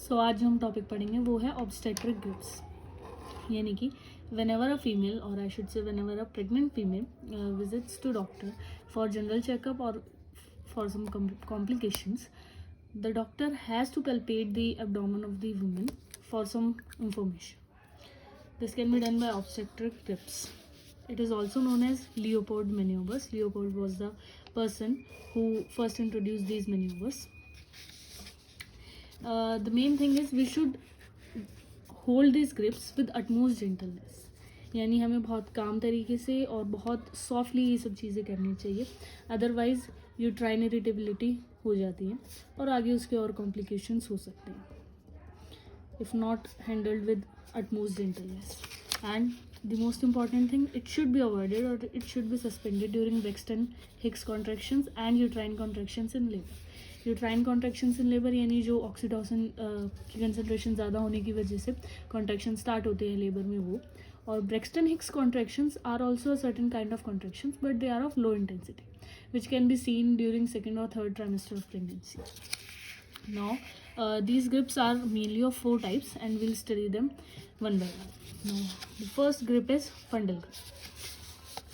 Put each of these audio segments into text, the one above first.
सो आज हम टॉपिक पढ़ेंगे वो है ऑब्स्टेट्रिक ग्रिप्स, यानी कि whenever a female, or I should say whenever a pregnant female visits to doctor for general checkup or for some complications, the doctor has to palpate the abdomen of the woman for some information. This can be done by obstetric grips. It is also known as Leopold maneuvers. Leopold was the person who first introduced these maneuvers. The main thing is we should hold these grips with utmost gentleness, यानी हमें बहुत काम तरीके से और बहुत softly ये सब चीज़ें करनी चाहिए, अदरवाइज यूट्राइन इरिटेबिलिटी हो जाती है और आगे उसके और कॉम्प्लिकेशंस हो सकते हैं if not handled with utmost gentleness. And the most important thing, it should be avoided or it should be suspended during Braxton Hicks contractions and uterine contractions in labor. Uterine contractions in labour यानी जो oxytocin की concentration ज़्यादा होने की वजह से contraction start होते हैं लेबर में वो, और Braxton Hicks contractions are also a certain kind of contractions but they are of low intensity which can be seen during second और third trimester of pregnancy. Now these grips are mainly of 4 types and we'll study them one by one. Now the first grip is fundal grip.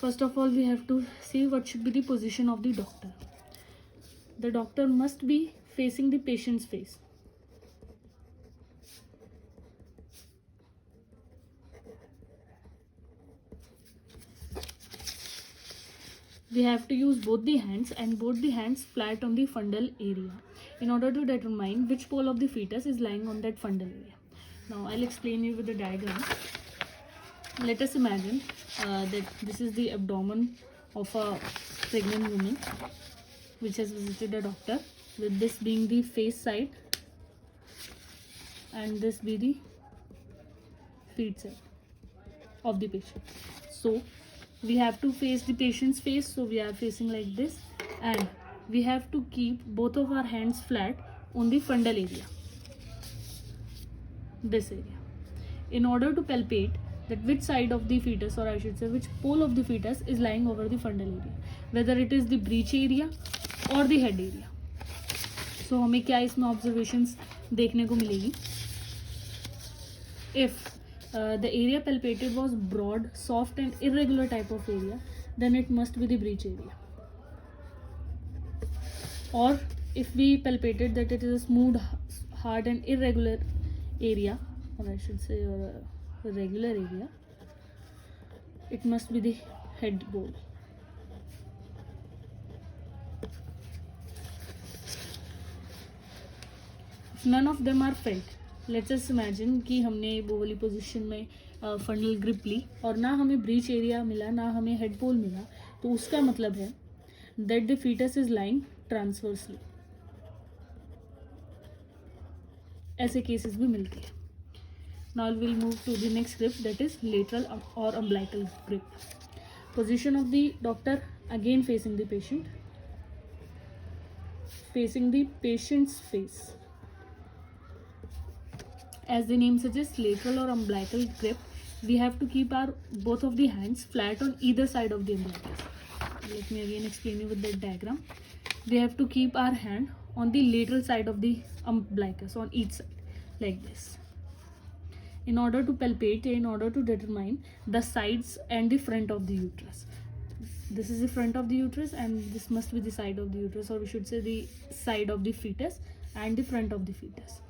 First of all we have to see what should be the position of the doctor. The doctor must be facing the patient's face. We have to use both the hands and both the hands flat on the fundal area in order to determine which pole of the fetus is lying on that fundal area. Now I'll explain you with the diagram. Let us imagine that this is the abdomen of a pregnant woman which has visited a doctor, with this being the face side and this be the feet side of the patient. So we have to face the patient's face, so we are facing like this, and we have to keep both of our hands flat on the fundal area, this area, in order to palpate that which side of the fetus, or I should say which pole of the fetus is lying over the fundal area, whether it is the breech area और the head area. सो हमें क्या इसमें observations देखने को मिलेगी. If the area palpated was broad, soft and irregular type of area, then it must be the breech area. Or if we palpated that it is a smooth, hard and irregular area, or I should say a regular area, it must be the head bone. None of them are felt. Let's just imagine कि हमने वो वाली position में फंडल grip ली और ना हमें breach area मिला ना हमें हेड पोल मिला, तो उसका मतलब है that the fetus is lying transversely. ऐसे केसेस भी मिलते हैं. Now we'll move to the next grip, that is lateral or umbilical grip. Position of the doctor, again facing the patient, facing the patient's face. As the name suggests, lateral or umbilical grip, we have to keep our both of the hands flat on either side of the umbilicus. Let me again explain you with that diagram. We have to keep our hand on the lateral side of the umbilicus, on each side, like this, in order to palpate, in order to determine the sides and the front of the uterus. This is the front of the uterus and this must be the side of the uterus, or we should say the side of the fetus and the front of the fetus.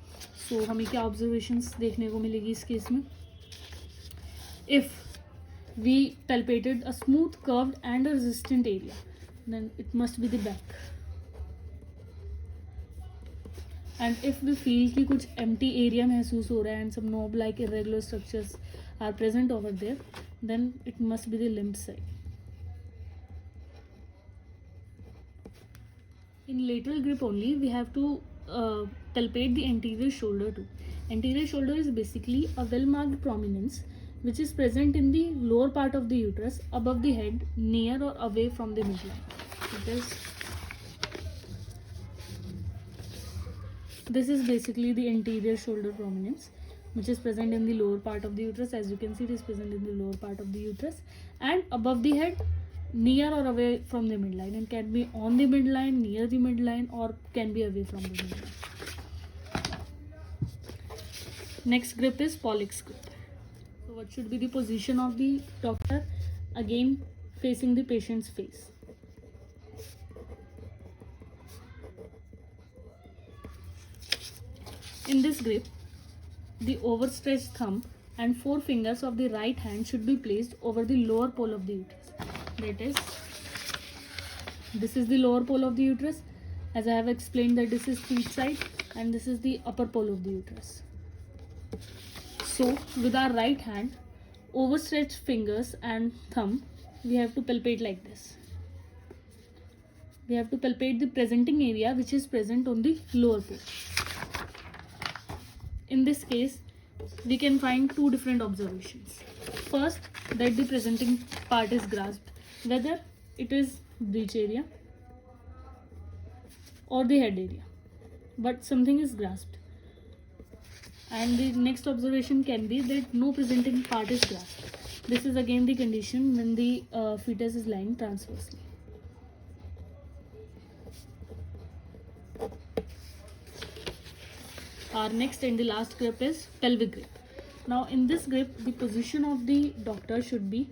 So हमें क्या observations देखने को मिलेगी इस case में. If we palpated a smooth, curved and a resistant area, then it must be the back. And if we feel कि कुछ empty area महसूस हो रहा है and some knob like irregular structures are present over there, then it must be the limb side. In lateral grip only, we have to palpate the anterior shoulder too. Anterior shoulder is basically a well-marked prominence which is present in the lower part of the uterus, above the head, near or away from the midline. This is basically the anterior shoulder prominence which is present in the lower part of the uterus. As you can see, it is present in the lower part of the uterus and above the head, near or away from the midline, and can be on the midline, near the midline, or can be away from the midline. Next grip is Pollock's grip. So what should be the position of the doctor? Again, facing the patient's face. In this grip, the overstretched thumb and 4 fingers of the right hand should be placed over the lower pole of the uterus. That is, this is the lower pole of the uterus. As I have explained that this is feet side and this is the upper pole of the uterus. So with our right hand, overstretched fingers and thumb, we have to palpate like this. We have to palpate the presenting area which is present on the lower pole. In this case, we can find 2 different observations. First, that the presenting part is grasped, whether it is breech area or the head area, but something is grasped. And the next observation can be that no presenting part is grasped. This is again the condition when the fetus is lying transversely. Our next and the last grip is pelvic grip. Now in this grip, the position of the doctor should be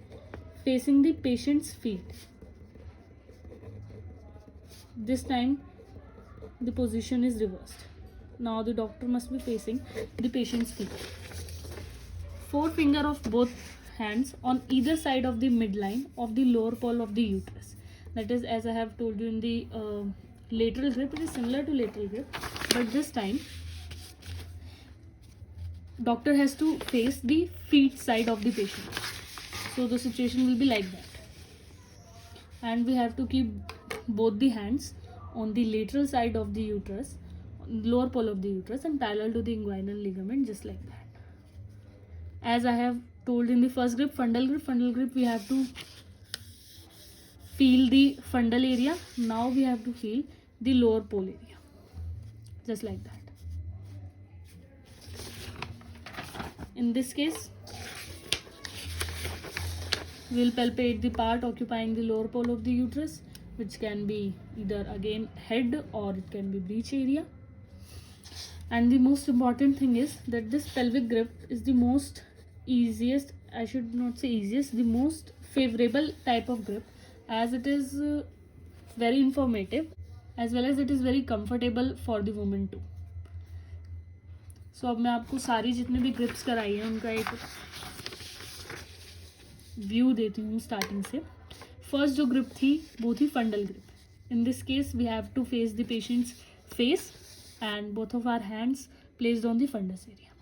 facing the patient's feet. This time the position is reversed. Now the doctor must be facing the patient's feet. 4 fingers of both hands on either side of the midline of the lower pole of the uterus. That is, as I have told you in the lateral grip, it is similar to lateral grip, but this time doctor has to face the feet side of the patient. So the situation will be like that. And we have to keep both the hands on the lateral side of the uterus, lower pole of the uterus, and parallel to the inguinal ligament, just like that. As I have told in the first grip, fundal grip, we have to feel the fundal area. Now we have to feel the lower pole area, just like that. In this case, we will palpate the part occupying the lower pole of the uterus, which can be either again head or it can be breech area. And the most important thing is that this pelvic grip is the most easiest, I should not say easiest, the most favorable type of grip, as it is very informative as well as it is very comfortable for the woman too. So अब मैं आपको सारी जितने भी grips कराई हैं उनका एक व्यू देती हूँ स्टार्टिंग से. फर्स्ट जो ग्रिप थी वो थी fundal grip. In this case we have to face the patient's face and both of our hands placed on the fundus area,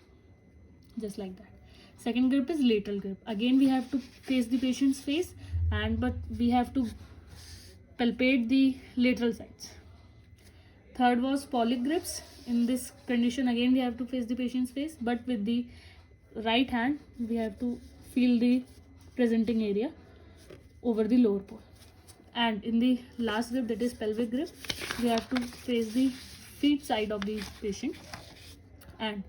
just like that. Second grip is lateral grip. Again we have to face the patient's face, but we have to palpate the lateral sides. Third was Pollock grips. In this condition again we have to face the patient's face, but with the right hand we have to feel the presenting area over the lower pole. And in the last grip, that is pelvic grip, we have to face the feet side of the patient and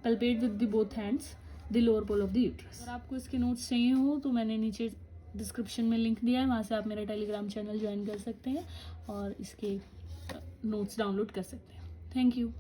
palpate with the both hands the lower pole of the uterus. अगर आपको इसके notes चाहिए हो तो मैंने नीचे description में link दिया है, वहाँ से आप मेरा टेलीग्राम चैनल ज्वाइन कर सकते हैं और इसके नोट्स डाउनलोड कर सकते हैं. Thank you.